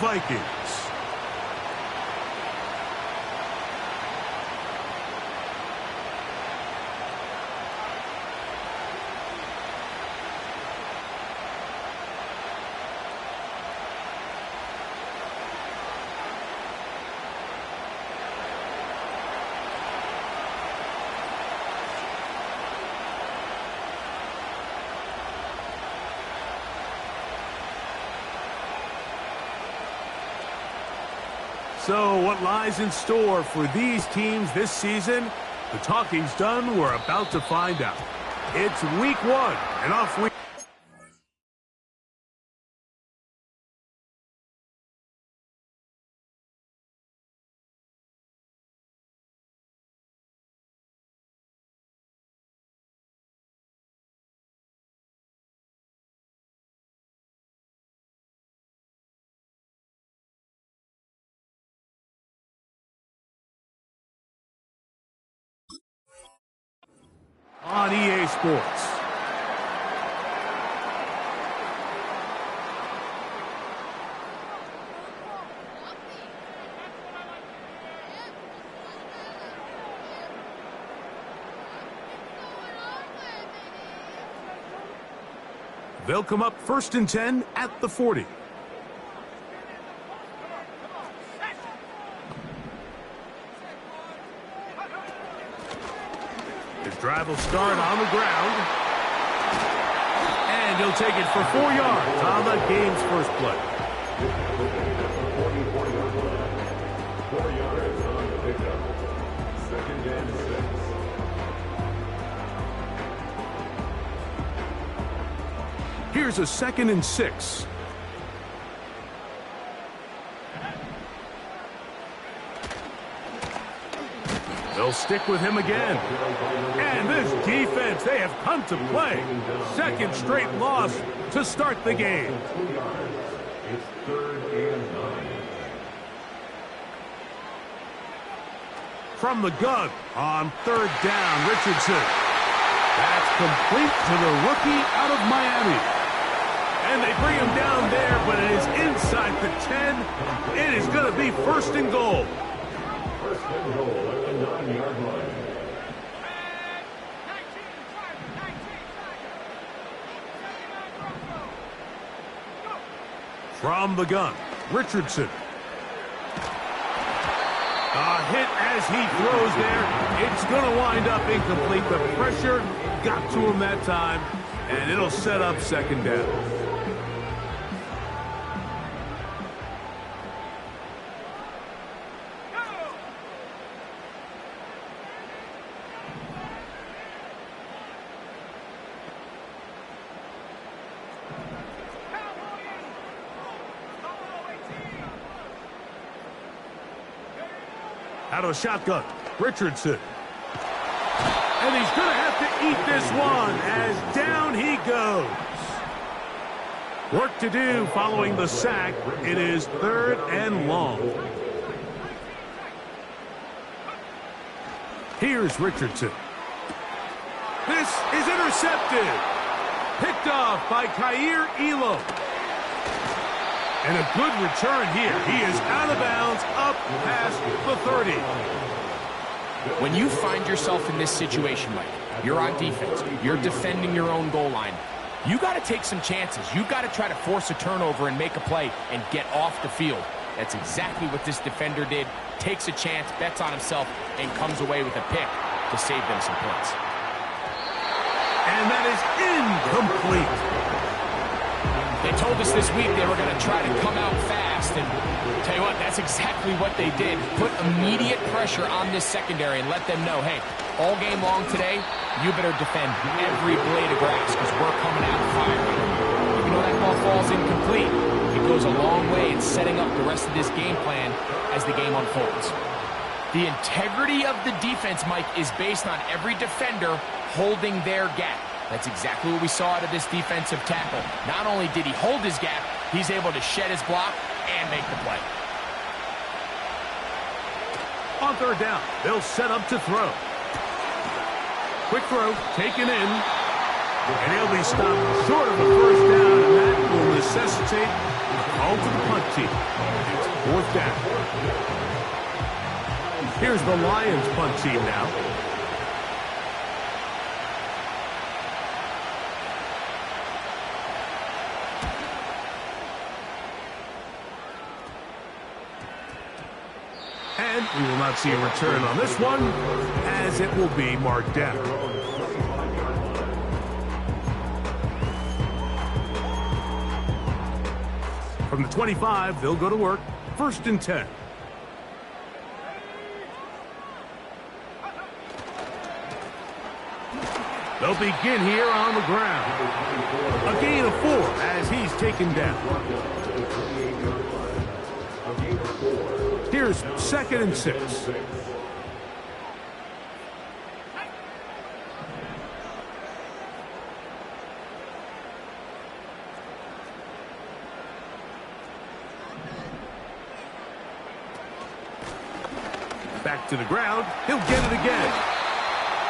Vikings. So what lies in store for these teams this season? The talking's done. We're about to find out. It's week 1 and off week. On EA Sports. They'll come up 1st and 10 at the 40. Drive will start on the ground. And he'll take it for 4 yards on the game's first play. 4 yards on the pickup. 2nd and 6. Here's a 2nd and 6. They'll stick with him again. And this defense, they have come to play. 2nd straight loss to start the game. It's 3rd and 9. From the gun on 3rd down, Richardson. That's complete to the rookie out of Miami. And they bring him down there, but it is inside the 10. It is going to be 1st and goal. 1st and goal at the 9-yard line. From the gun, Richardson. A hit as he throws there. It's going to wind up incomplete. The pressure got to him that time, and it'll set up 2nd down. Out of a shotgun, Richardson. And he's going to have to eat this one as down he goes. Work to do following the sack. It is 3rd and long. Here's Richardson. This is intercepted. Picked off by Kaiir Elam. And a good return here. He is out of bounds, up past the 30. When you find yourself in this situation, Mike, you're on defense, you're defending your own goal line, you got to take some chances. You got to try to force a turnover and make a play and get off the field. That's exactly what this defender did. Takes a chance, bets on himself, and comes away with a pick to save them some points. And that is incomplete. They told us this week they were going to try to come out fast, and tell you what, that's exactly what they did. Put immediate pressure on this secondary and let them know, hey, all game long today, you better defend every blade of grass because we're coming out firing. Even though that ball falls incomplete, it goes a long way in setting up the rest of this game plan as the game unfolds. The integrity of the defense, Mike, is based on every defender holding their gap. That's exactly what we saw out of this defensive tackle. Not only did he hold his gap, he's able to shed his block and make the play. On 3rd down, they'll set up to throw. Quick throw, taken in. And he'll be stopped short of a 1st down, and that will necessitate a Ball to the punt team. It's 4th down. Here's the Lions punt team now. And we will not see a return on this one, as it will be marked down. From the 25, they'll go to work. 1st and 10. They'll begin here on the ground. A gain of 4 as he's taken down. Here's 2nd and 6. Back to the ground. He'll get it again.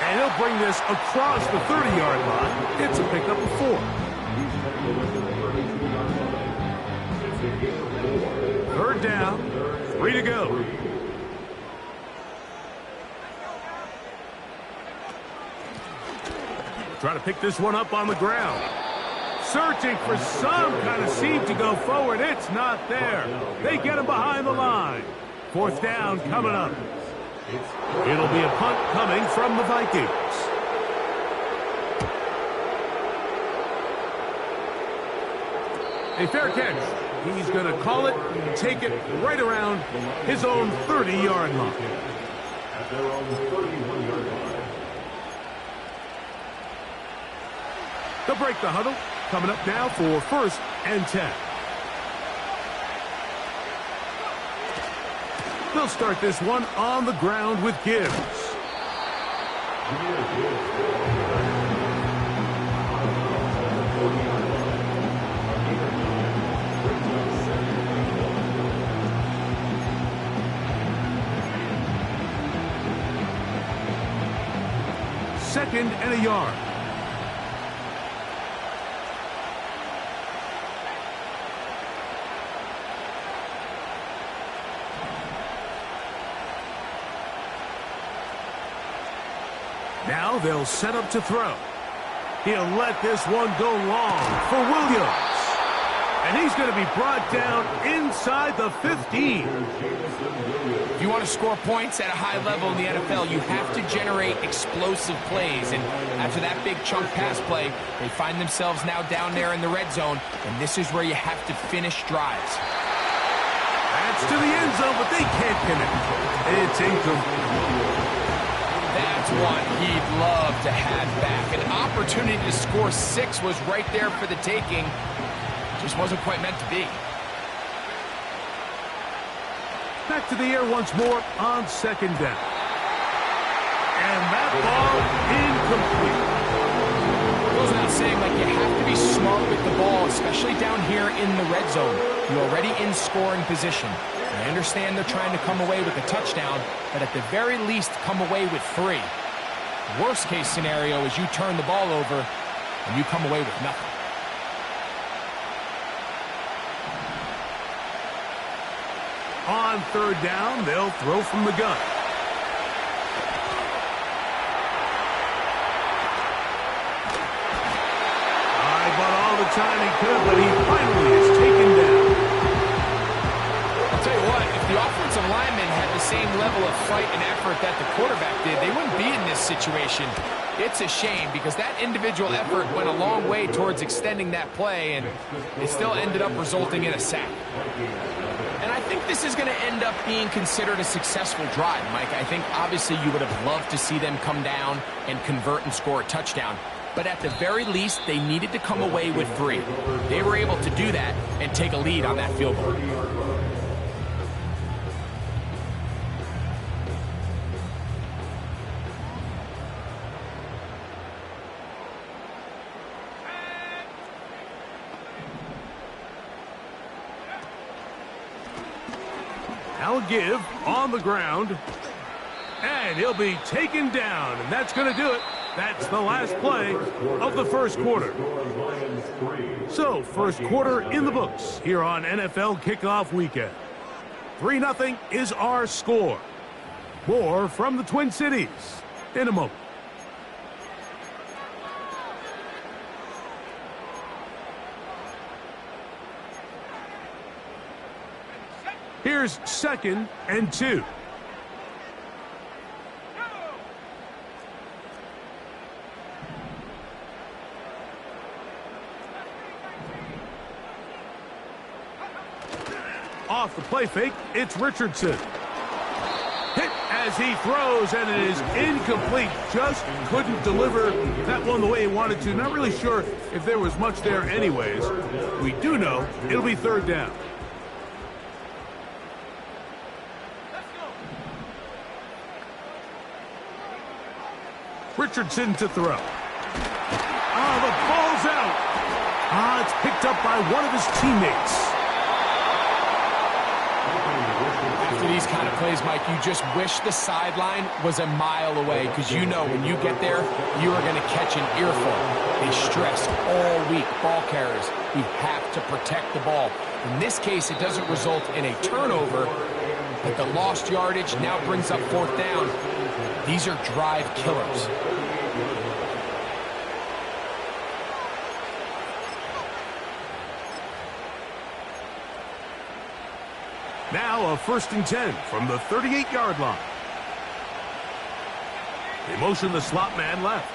And he'll bring this across the 30-yard line. It's a pickup of 4. 3rd down. 3 to go. Try to pick this one up on the ground. Searching for some kind of seam to go forward. It's not there. They get him behind the line. 4th down coming up. It'll be a punt coming from the Vikings. A fair catch. He's going to call it and take it right around his own 30-yard line. At their own 31-yard line. They'll break the huddle. Coming up now for 1st and 10. They'll start this one on the ground with Gibbs. Second and a yard. Now they'll set up to throw. He'll let this one go long for Williams. And he's going to be brought down inside the 15. If you want to score points at a high level in the NFL, you have to generate explosive plays. And after that big chunk pass play, they find themselves now down there in the red zone. And this is where you have to finish drives. That's to the end zone, but they can't connect. It's incomplete. That's one he'd love to have back. An opportunity to score 6 was right there for the taking. Just wasn't quite meant to be. Back to the air once more on 2nd down. And that ball incomplete. Goes without saying, like, you have to be smart with the ball, especially down here in the red zone. You're already in scoring position. I understand they're trying to come away with a touchdown, but at the very least, come away with 3. Worst case scenario is you turn the ball over and you come away with nothing. On 3rd down, they'll throw from the gun. I bought all the time he could, but he finally is taken down. I'll tell you what, if the offensive lineman had the same level of fight and effort that the quarterback did, they wouldn't be in this situation. It's a shame because that individual effort went a long way towards extending that play, and it still ended up resulting in a sack. And I think this is going to end up being considered a successful drive, Mike. I think obviously you would have loved to see them come down and convert and score a touchdown. But at the very least, they needed to come away with 3. They were able to do that and take a lead on that field goal. Now a give on the ground. And he'll be taken down, and that's going to do it. That's the last play of the first quarter. So, first quarter in the books here on NFL Kickoff Weekend. 3-0 is our score. More from the Twin Cities in a moment. Here's 2nd and 2. Off the play fake, it's Richardson. Hit as he throws, and it is incomplete. Just couldn't deliver that one the way he wanted to. Not really sure if there was much there anyways. We do know it'll be 3rd down. Richardson to throw. Oh, the ball's out. It's picked up by one of his teammates. After these kind of plays, Mike, you just wish the sideline was a mile away, because you know when you get there, you are going to catch an earful. They stress all week, ball carriers. We have to protect the ball. In this case, it doesn't result in a turnover, but the lost yardage now brings up 4th down. These are drive killers. Now a 1st and 10 from the 38-yard line. They motion the slot man left.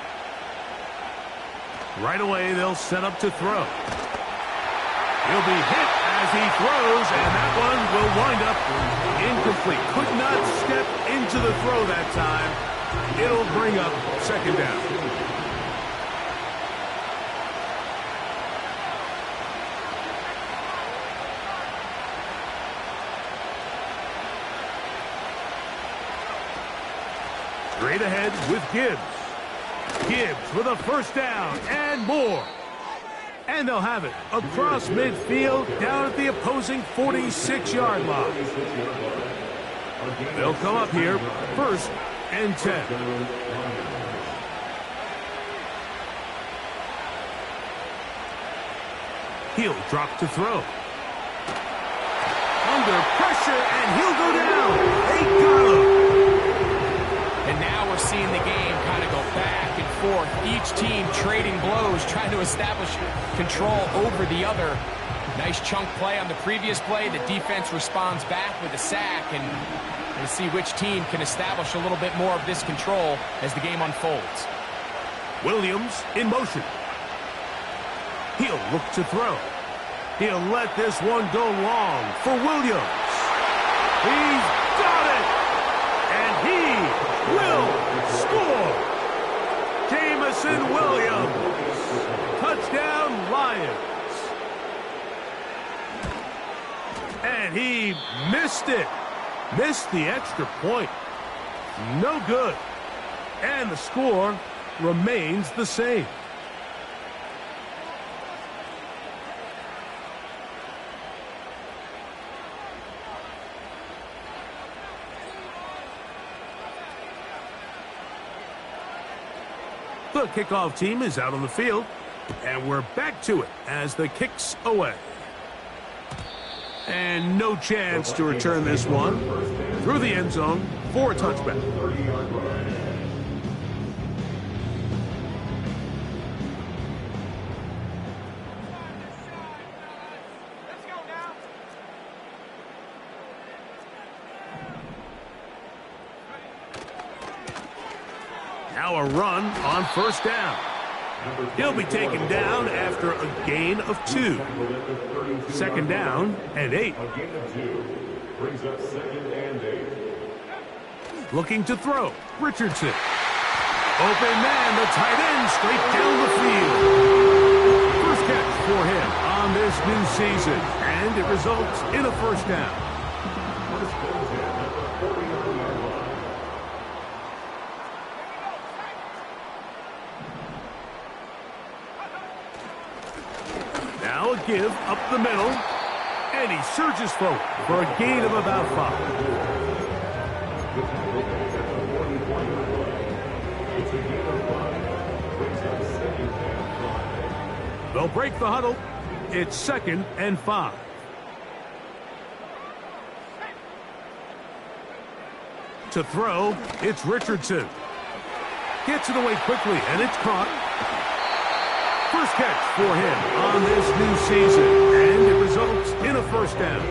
Right away, they'll set up to throw. He'll be hit as he throws, and that one will wind up incomplete. Could not step into the throw that time. It'll bring up 2nd down. Straight ahead with Gibbs. Gibbs with a 1st down and more. And they'll have it across midfield down at the opposing 46-yard line. They'll come up here 1st and 10. He'll drop to throw. Under pressure, and he'll go down. They got him. And now we're seeing the game kind of go back and forth. Each team trading blows, trying to establish control over the other. Nice chunk play on the previous play. The defense responds back with a sack, and we'll see which team can establish a little bit more of this control as the game unfolds. Williams in motion. He'll look to throw. He'll let this one go long for Williams. He's got it! And he will score! Jamison Williams. Touchdown, Lions. And he missed it. Missed the extra point. No good. And the score remains the same. The kickoff team is out on the field, and we're back to it as the kick's away. And no chance to return this one through the end zone for a touchback. Now a run on 1st down. He'll be taken down after a gain of 2. 2nd down and 8. Brings up 2nd and 8. Looking to throw. Richardson. Open man, the tight end, straight down the field. First catch for him on this new season, and it results in a 1st down. Now a give up the middle, and he surges forward for a gain of about 5. It's a gain of 5. Brings up second and 5. They'll break the huddle. It's 2nd and 5. To throw, it's Richardson. Gets it away quickly, and it's caught. First catch for him on this new season, and it results in a first down.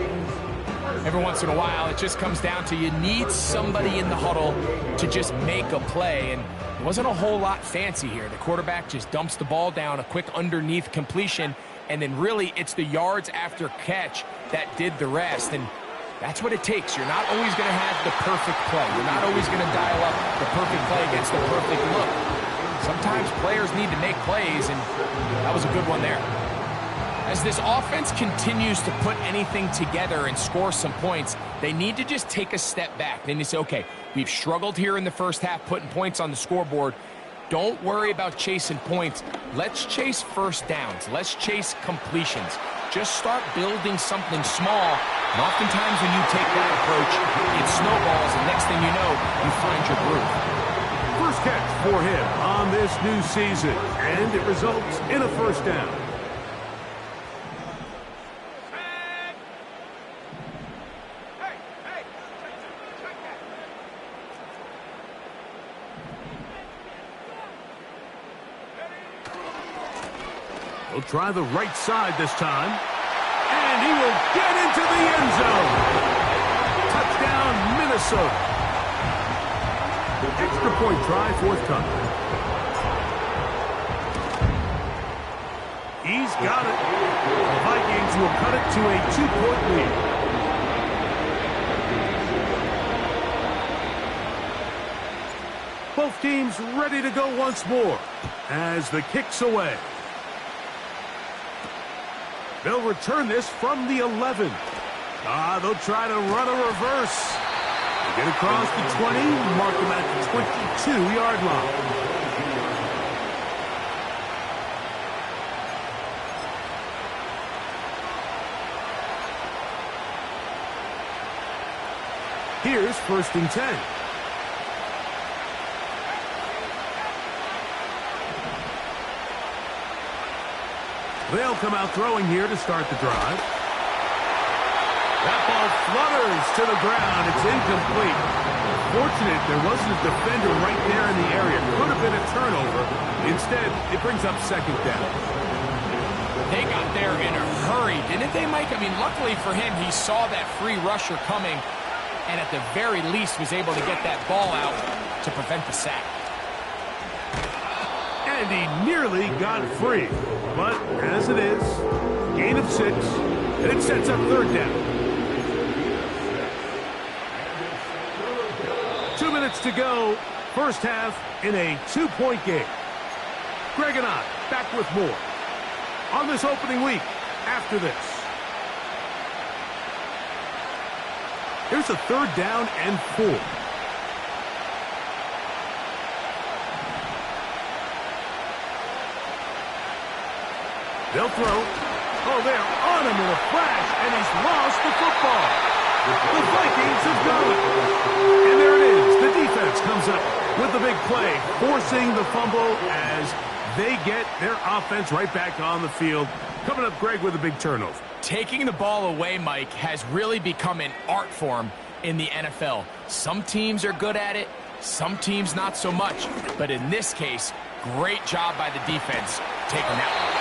Every once in a while, it just comes down to you need somebody in the huddle to just make a play, and it wasn't a whole lot fancy here. The quarterback just dumps the ball down, a quick underneath completion, and then really it's the yards after catch that did the rest, and that's what it takes. You're not always going to have the perfect play. You're not always going to dial up the perfect play against the perfect look. Sometimes players need to make plays, and that was a good one there. As this offense continues to put anything together and score some points, they need to just take a step back. Then you say, okay, we've struggled here in the first half putting points on the scoreboard. Don't worry about chasing points. Let's chase first downs. Let's chase completions. Just start building something small. And oftentimes when you take that approach, it snowballs, and next thing you know, you find your groove. First catch for him on this new season, and it results in a first down. He'll try the right side this time, and he will get into the end zone. Touchdown, Minnesota. Extra point try forthcoming. He's got it. The Vikings will cut it to a 2-point lead. Both teams ready to go once more as the kick's away. They'll return this from the 11. They'll try to run a reverse. They get across the 20, mark them at the 22-yard line. Here's 1st and 10. They'll come out throwing here to start the drive. That ball flutters to the ground. It's incomplete. Fortunate there wasn't a defender right there in the area. Could have been a turnover. Instead, it brings up 2nd down. They got there in a hurry, didn't they, Mike? I mean, luckily for him, he saw that free rusher coming, and at the very least was able to get that ball out to prevent the sack. And he nearly got free. But as it is, gain of 6, and it sets up 3rd down. 2 minutes to go, first half in a 2-point game. Greg and I back with more on this opening week after this. Here's a 3rd down and 4. They'll throw. Oh, they're on him in a flash, and he's lost the football. The Vikings have got it. And there it is. The defense comes up with the big play, forcing the fumble as they get their offense right back on the field. Coming up, Greg, with a big turnover. Taking the ball away, Mike, has really become an art form in the NFL. Some teams are good at it, some teams not so much. But in this case, great job by the defense taking that one.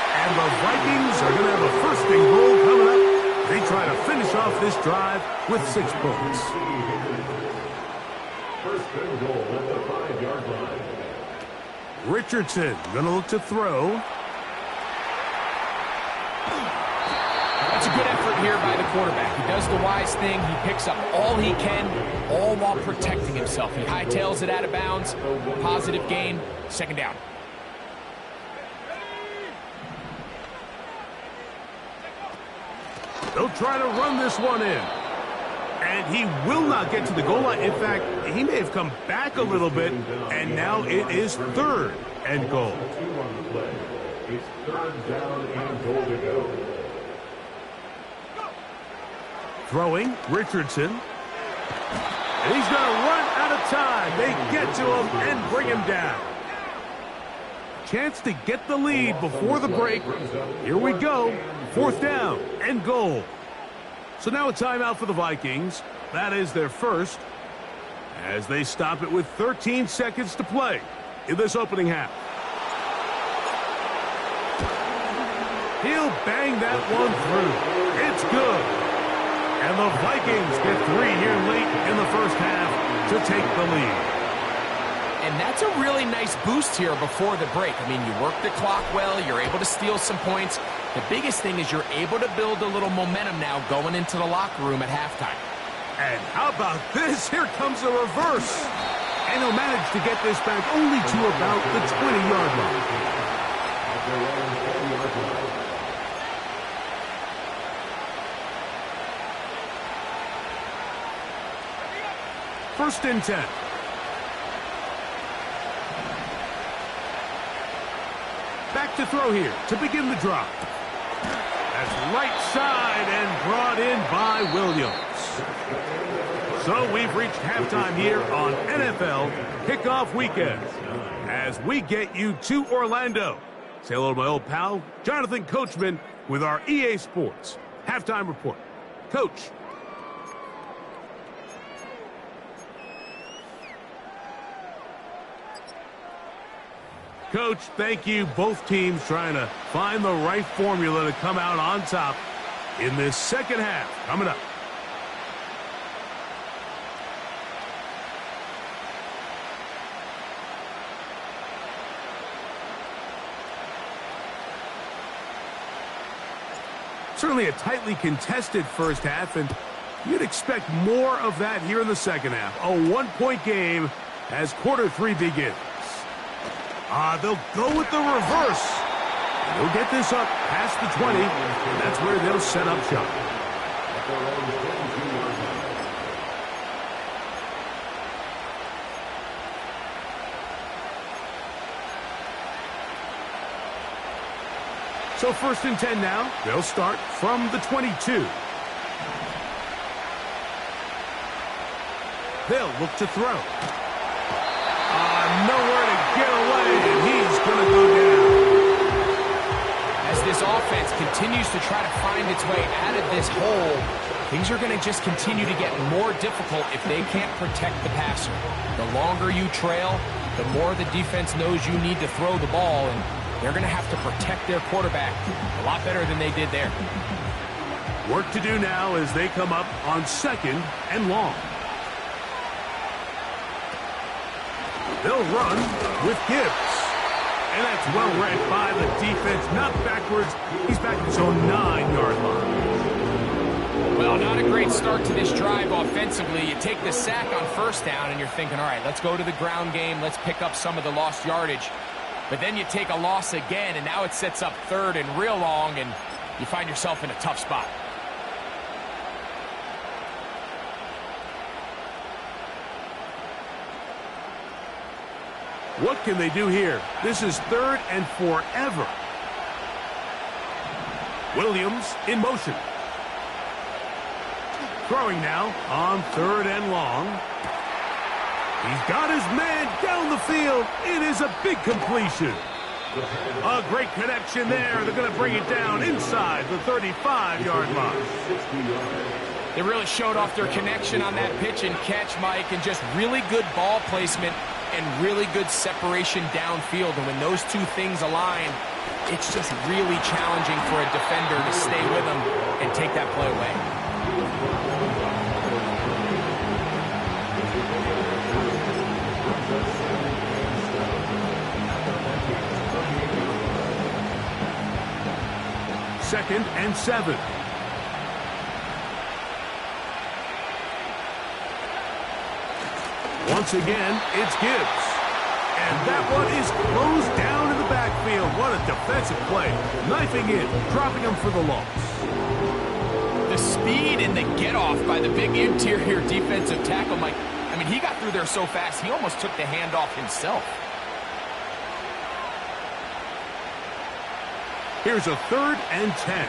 And the Vikings are going to have a 1st and goal coming up. They try to finish off this drive with 6 points. 1st and goal at the 5-yard line. Richardson going to look to throw. That's a good effort here by the quarterback. He does the wise thing. He picks up all he can, all while protecting himself. He hightails it out of bounds. Positive gain. 2nd down. They'll try to run this one in. And he will not get to the goal line. In fact, he may have come back a little bit, and now it is 3rd and goal. 2 on the play. It's 3rd down and goal to go. Throwing, Richardson. And he's going to run out of time. They get to him and bring him down. Chance to get the lead before the break. Here we go. 4th down and goal. So now a timeout for the Vikings. That is their first, as they stop it with 13 seconds to play in this opening half. He'll bang that one through. It's good. And the Vikings get 3 here late in the first half to take the lead. And that's a really nice boost here before the break. I mean, you work the clock well, you're able to steal some points. The biggest thing is you're able to build a little momentum now going into the locker room at halftime. And how about this? Here comes a reverse. And he'll manage to get this back only to about the 20-yard line. First and 10. Back to throw here to begin the drop. That's right side and brought in by Williams. So we've reached halftime here on NFL Kickoff Weekend as we get you to Orlando. Say hello to my old pal, Jonathan Coachman, with our EA Sports Halftime Report. Coach. Coach, thank you. Both teams trying to find the right formula to come out on top in this second half. Coming up. Certainly a tightly contested first half, and you'd expect more of that here in the second half. A one-point game as quarter 3 begins. They'll go with the reverse. They'll get this up past the 20, and that's where they'll set up shop. So first and 10 now. They'll start from the 22. They'll look to throw. Nowhere to get away, and he's going to go down. As this offense continues to try to find its way out of this hole, things are going to just continue to get more difficult if they can't protect the passer. The longer you trail, the more the defense knows you need to throw the ball, and they're going to have to protect their quarterback a lot better than they did there. Work to do now as they come up on 2nd and long. They'll run with Gibbs. And that's well read by the defense. Not backwards. He's back at his own 9-yard line. Well, not a great start to this drive offensively. You take the sack on first down, and you're thinking, all right, let's go to the ground game. Let's pick up some of the lost yardage. But then you take a loss again, and now it sets up 3rd and real long, and you find yourself in a tough spot. What can they do here? This is 3rd and forever. Williams in motion. Throwing now on 3rd and long. He's got his man down the field. It is a big completion. A great connection there. They're going to bring it down inside the 35-yard line. They really showed off their connection on that pitch and catch, Mike, and just really good ball placement and really good separation downfield. And when those two things align, it's just really challenging for a defender to stay with them and take that play away. Second and 7. Once again, it's Gibbs. And that one is closed down in the backfield. What a defensive play. Knifing in, dropping him for the loss. The speed and the get-off by the big interior defensive tackle, Mike. I mean, he got through there so fast, he almost took the handoff himself. Here's a 3rd and 10.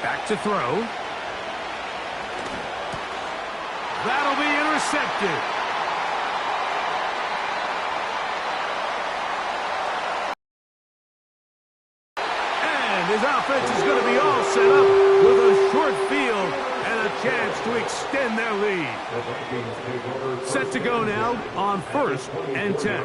Back to throw. That'll be intercepted. And his offense is going to be all set up with a short field and a chance to extend their lead. Set to go now on 1st and 10.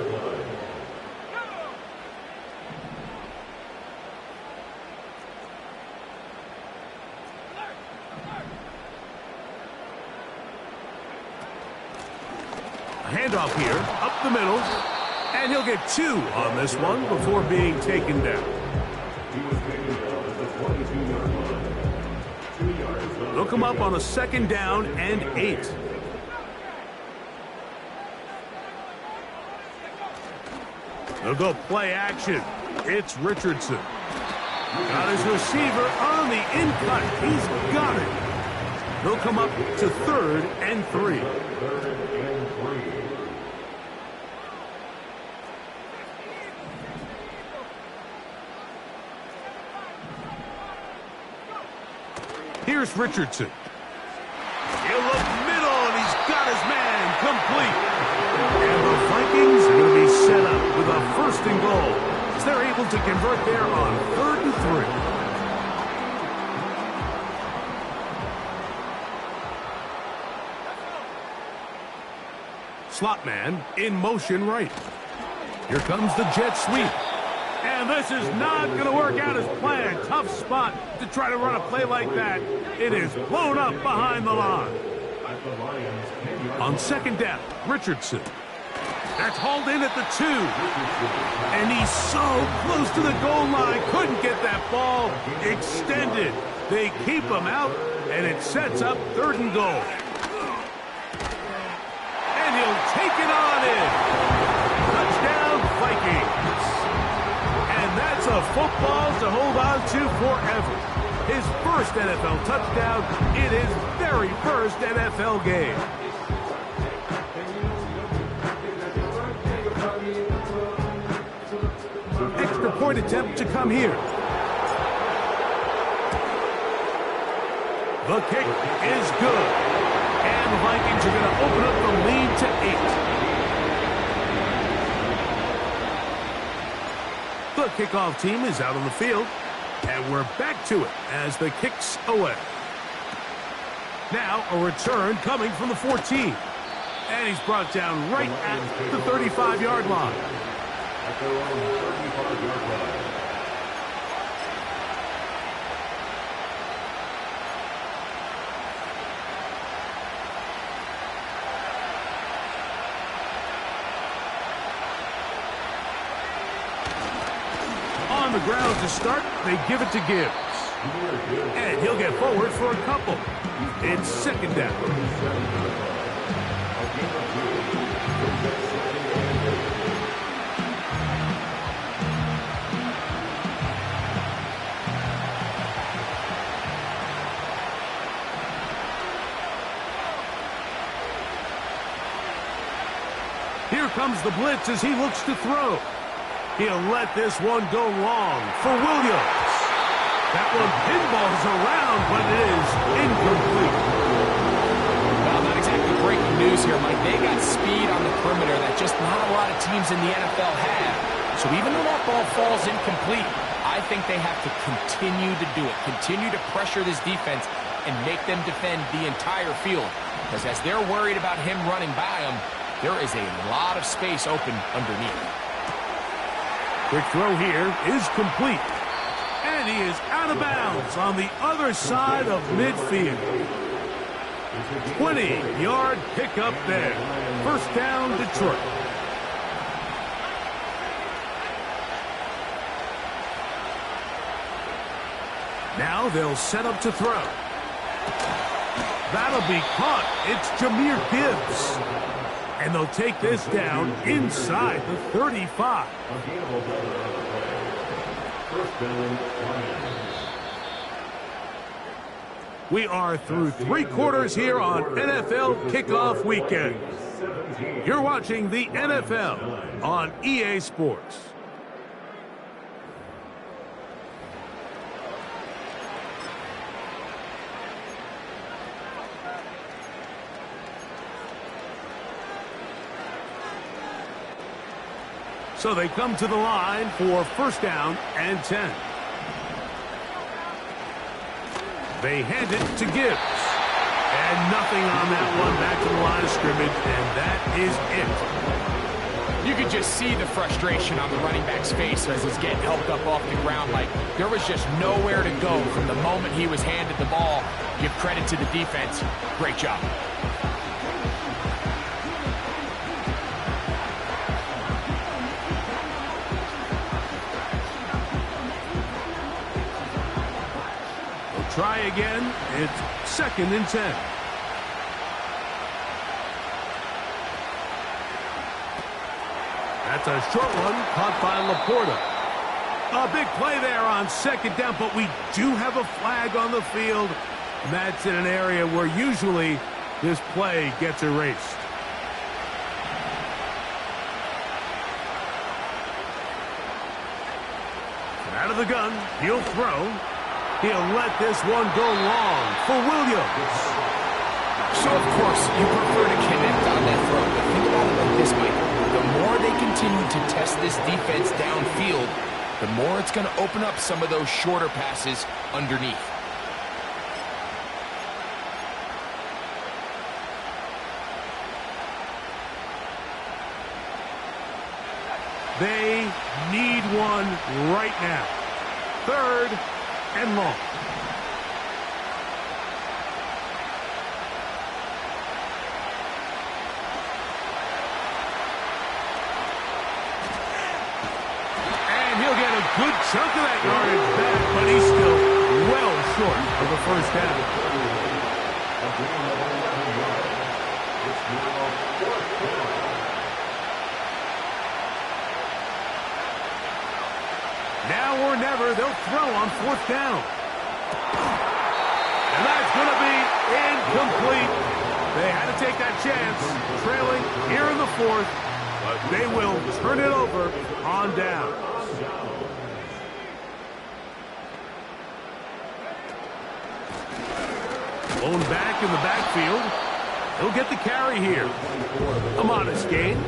Handoff here, up the middle, and he'll get 2 on this one before being taken down. They'll come up on a 2nd down and 8. They'll go play action. It's Richardson. Got his receiver on the in-cut. He's got it. They'll come up to 3rd and 3. Here's Richardson. He'll look middle, and he's got his man complete. And the Vikings are going to be set up with a 1st and goal, as they're able to convert there on 3rd and 3. Slot man in motion right. Here comes the jet sweep. And this is not going to work out as planned. Tough spot to try to run a play like that. It is blown up behind the line. On 2nd down, Richardson. That's hauled in at the 2. And he's so close to the goal line. Couldn't get that ball extended. They keep him out, and it sets up 3rd and goal. And he'll take it on in. Touchdown, Vikings. And that's a football to hold on to forever. His 1st NFL touchdown in his very 1st NFL game. Extra point attempt to come here. The kick is good. And the Vikings are going to open up the lead to 8. The kickoff team is out on the field, and we're back to it as the kick's away. Now a return coming from the 14. And he's brought down right at the 35-yard line. At their own 35-yard line. On the ground to start, they give it to Gibbs. And he'll get forward for a couple. It's 2nd down. Here comes the blitz as he looks to throw. He'll let this one go long for Williams. That one pinballs around, but it is incomplete. Well, not exactly breaking news here, Mike. They got speed on the perimeter that just not a lot of teams in the NFL have. So even though that ball falls incomplete, I think they have to continue to do it. Continue to pressure this defense and make them defend the entire field. Because as they're worried about him running by them, there is a lot of space open underneath. Quick throw here is complete. And he is out of bounds on the other side of midfield. 20-yard pickup there. 1st down, Detroit. Now they'll set up to throw. That'll be caught. It's Jahmyr Gibbs. And they'll take this down inside the 35. We are through 3 quarters here on NFL Kickoff Weekend. You're watching the NFL on EA Sports. So they come to the line for first down and 10. They hand it to Gibbs. And nothing on that one, back to the line of scrimmage, and that is it. You could just see the frustration on the running back's face as he's getting helped up off the ground. Like, there was just nowhere to go from the moment he was handed the ball. Give credit to the defense. Great job. Try again. It's second and 10. That's a short one caught by Laporta. A big play there on second down, but we do have a flag on the field. And that's in an area where usually this play gets erased. Out of the gun, he'll throw. He'll let this one go long for Williams. So, of course, you prefer to connect on that throw, but think about it like this, Mike. The more they continue to test this defense downfield, the more it's going to open up some of those shorter passes underneath. They need one right now. Third and long. And he'll get a good chunk of that yardage back, but he's still well short of the first down. Now or never, they'll throw on fourth down. And that's going to be incomplete. They had to take that chance, trailing here in the fourth, but they will turn it over on down. Blown back in the backfield. He'll get the carry here. A modest gain,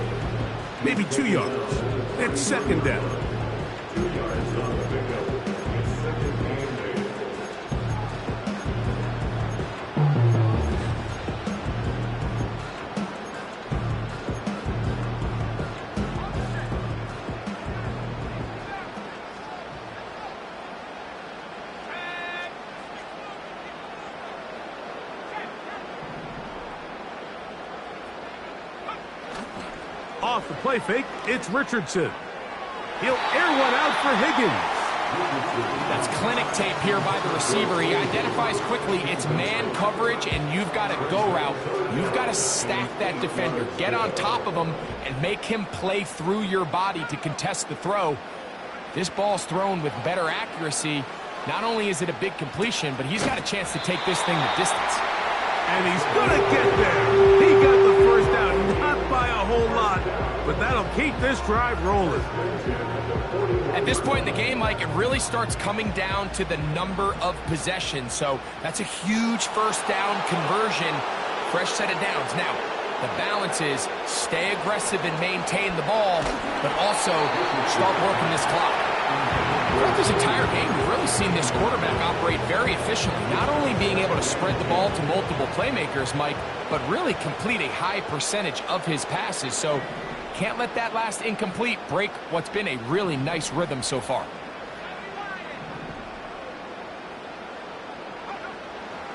maybe 2 yards. It's second down. Off the play fake, it's Richardson. He'll air one out for Higgins. That's clinic tape here by the receiver. He identifies quickly it's man coverage, and you've got a go route. You've got to stack that defender. Get on top of him and make him play through your body to contest the throw. This ball's thrown with better accuracy. Not only is it a big completion, but he's got a chance to take this thing the distance. And he's going to get there. He got the first down, not by a whole lot, but that'll keep this drive rolling. At this point in the game, Mike, it really starts coming down to the number of possessions. So that's a huge first down conversion. Fresh set of downs. Now, the balance is stay aggressive and maintain the ball, but also start working this clock. Throughout this entire game, we've really seen this quarterback operate very efficiently, not only being able to spread the ball to multiple playmakers, Mike, but really complete a high percentage of his passes. So can't let that last incomplete break what's been a really nice rhythm so far.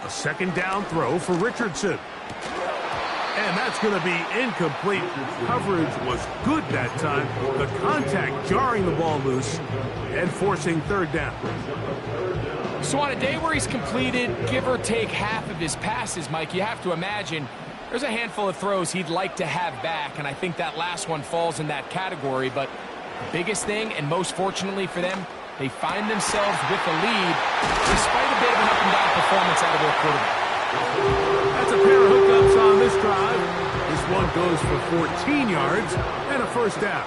A second down throw for Richardson. And that's going to be incomplete. Coverage was good that time. The contact jarring the ball loose and forcing third down. So on a day where he's completed, give or take half of his passes, Mike, you have to imagine there's a handful of throws he'd like to have back, and I think that last one falls in that category. But the biggest thing, and most fortunately for them, they find themselves with the lead despite a bit of an up-and-down performance out of their quarterback. That's a pair of hookups on this drive. This one goes for 14 yards and a first down.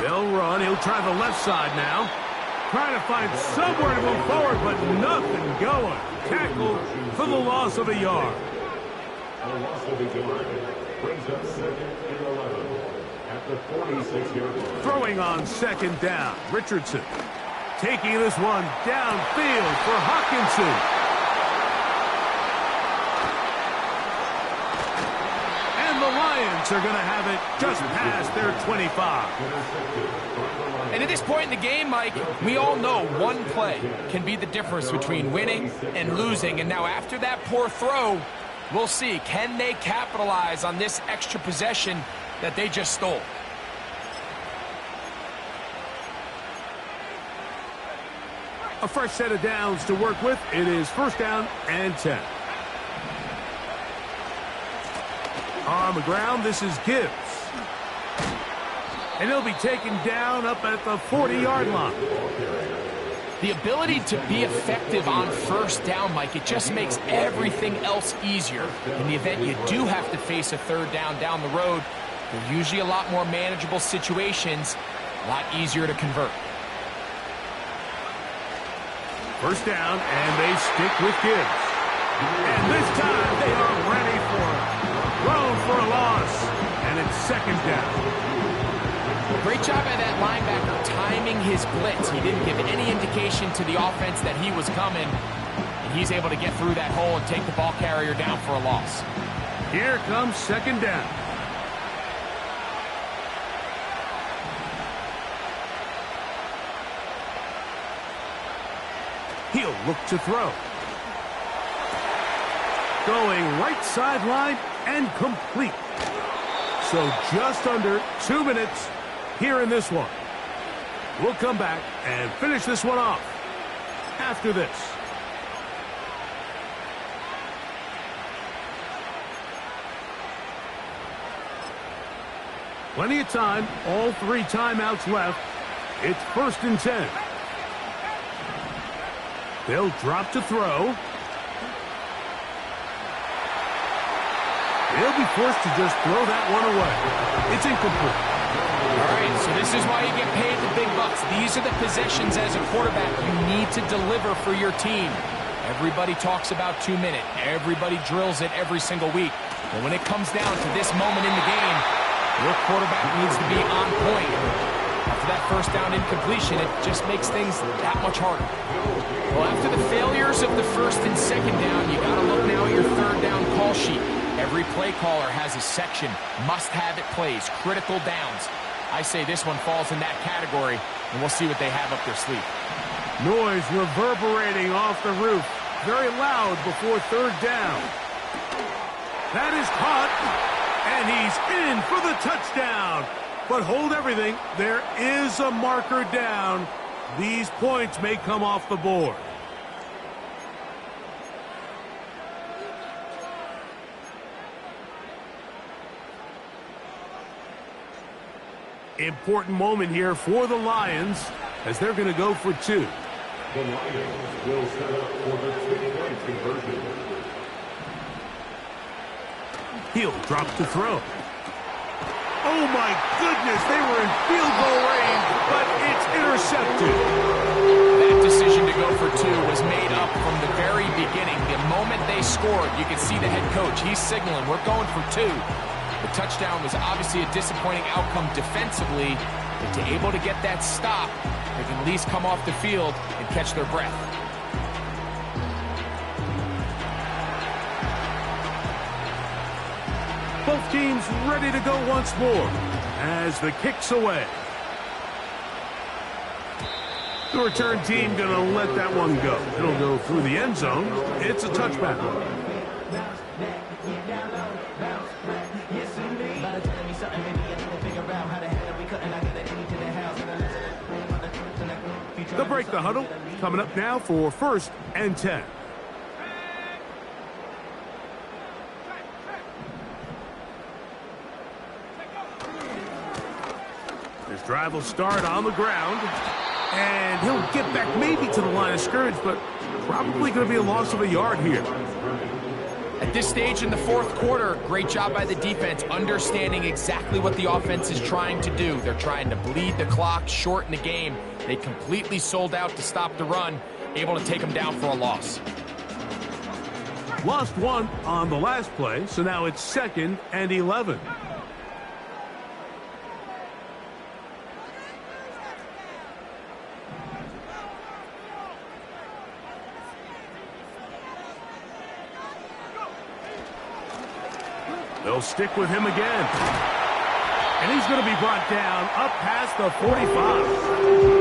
They'll run. He'll try the left side now. Trying to find somewhere to move forward, but nothing going. Tackled for the loss of a yard. A loss of a yard brings up 2nd and 11 at the 46-yard line. Throwing on 2nd down. Richardson taking this one downfield for Hawkinson. And the Lions are going to have it just past their 25. And at this point in the game, Mike, we all know one play can be the difference between winning and losing. And now after that poor throw, we'll see, can they capitalize on this extra possession that they just stole? A fresh set of downs to work with. It is 1st down and 10. On the ground, this is Gibbs. And he'll be taken down up at the 40-yard line. The ability to be effective on 1st down, Mike, it just makes everything else easier. In the event you do have to face a 3rd down the road, they're usually a lot more manageable situations, a lot easier to convert. 1st down, and they stick with Gibbs. And this time, they are ready for it. Thrown for a loss, and it's 2nd down. Great job by that linebacker timing his blitz. He didn't give any indication to the offense that he was coming, and he's able to get through that hole and take the ball carrier down for a loss. Here comes 2nd down. He'll look to throw. Going right sideline and complete. So just under 2 minutes here in this one. We'll come back and finish this one off after this. Plenty of time, all 3 timeouts left. It's 1st and 10. They'll drop to throw. They'll be forced to just throw that one away. It's incomplete. All right, so this is why you get paid the big bucks. These are the possessions as a quarterback you need to deliver for your team. Everybody talks about 2 minutes. Everybody drills it every single week. But when it comes down to this moment in the game, your quarterback needs to be on point. After that 1st down incompletion, it just makes things that much harder. Well, after the failures of the 1st and 2nd down, you got to look now at your 3rd down call sheet. Every play caller has a section, must-have-it plays, critical downs. I say this one falls in that category, and we'll see what they have up their sleeve. Noise reverberating off the roof. Very loud before 3rd down. That is caught, and he's in for the touchdown. But hold everything. There is a marker down. These points may come off the board. Important moment here for the Lions as they're going to go for 2. The Lions will set up for the 2-point conversion. He'll drop to throw. Oh my goodness, they were in field goal range, but it's intercepted. That decision to go for 2 was made up from the very beginning. The moment they scored, you could see the head coach. He's signaling, we're going for 2. The touchdown was obviously a disappointing outcome defensively, but to able to get that stop, they can at least come off the field and catch their breath. Both teams ready to go once more as the kick's away. The return team going to let that one go. It'll go through the end zone. It's a touchback. They'll break the huddle. Coming up now for 1st and 10. This drive will start on the ground. And he'll get back maybe to the line of scrimmage, but probably going to be a loss of a yard here. At this stage in the 4th quarter, great job by the defense, understanding exactly what the offense is trying to do. They're trying to bleed the clock, shorten the game. They completely sold out to stop the run, able to take them down for a loss. Lost one on the last play, so now it's 2nd and 11. They'll stick with him again. And he's going to be brought down up past the 45.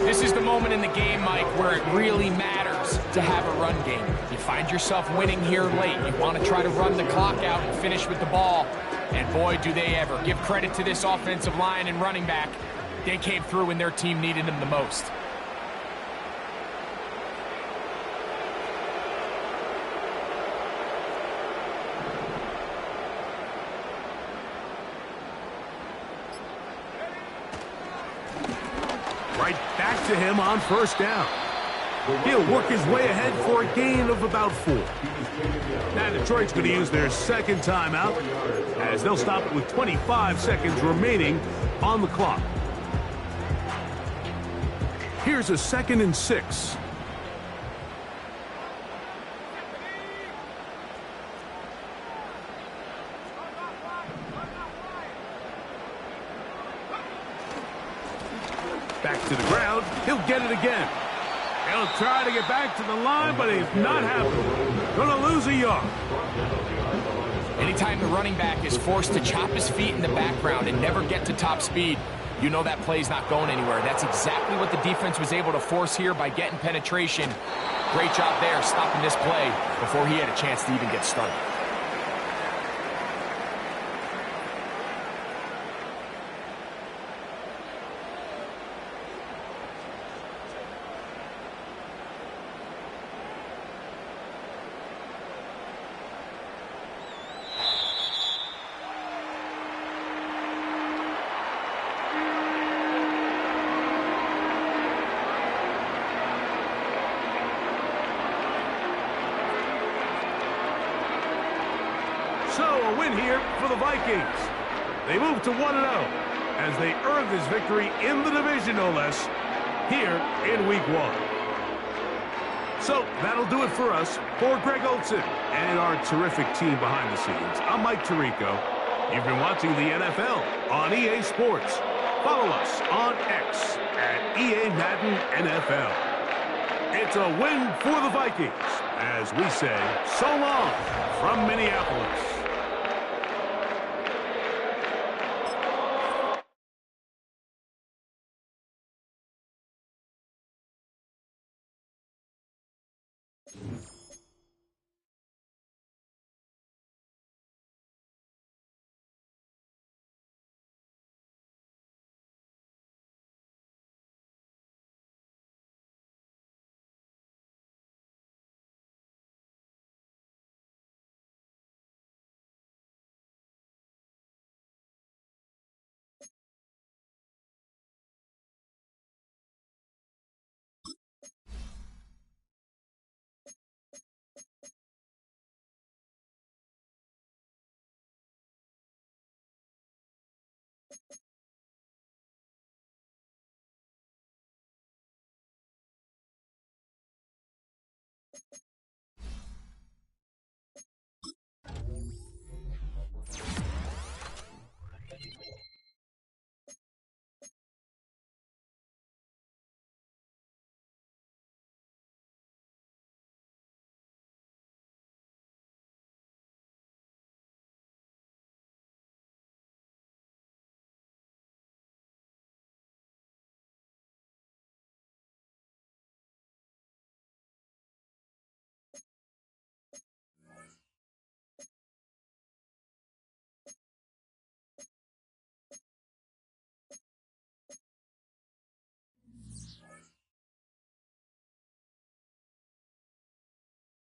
This is the moment in the game, Mike, where it really matters to have a run game. You find yourself winning here late. You want to try to run the clock out and finish with the ball. And boy, do they ever. Give credit to this offensive line and running back. They came through when their team needed them the most. Right back to him on 1st down. He'll work his way ahead for a gain of about 4. Now Detroit's going to use their 2nd timeout as they'll stop it with 25 seconds remaining on the clock. Here's a 2nd and 6. Back to the ground. He'll get it again. He'll try to get back to the line, but he's not happening. Gonna lose a yard. Anytime the running back is forced to chop his feet in the background and never get to top speed, you know that play's not going anywhere. That's exactly what the defense was able to force here by getting penetration. Great job there, stopping this play before he had a chance to even get started. So, a win here for the Vikings. They move to 1-0 as they earn this victory in the division, no less, here in Week 1. So, that'll do it for us. For Greg Olson and our terrific team behind the scenes, I'm Mike Tirico. You've been watching the NFL on EA Sports. Follow us on X at EA Madden NFL. It's a win for the Vikings as we say so long from Minneapolis.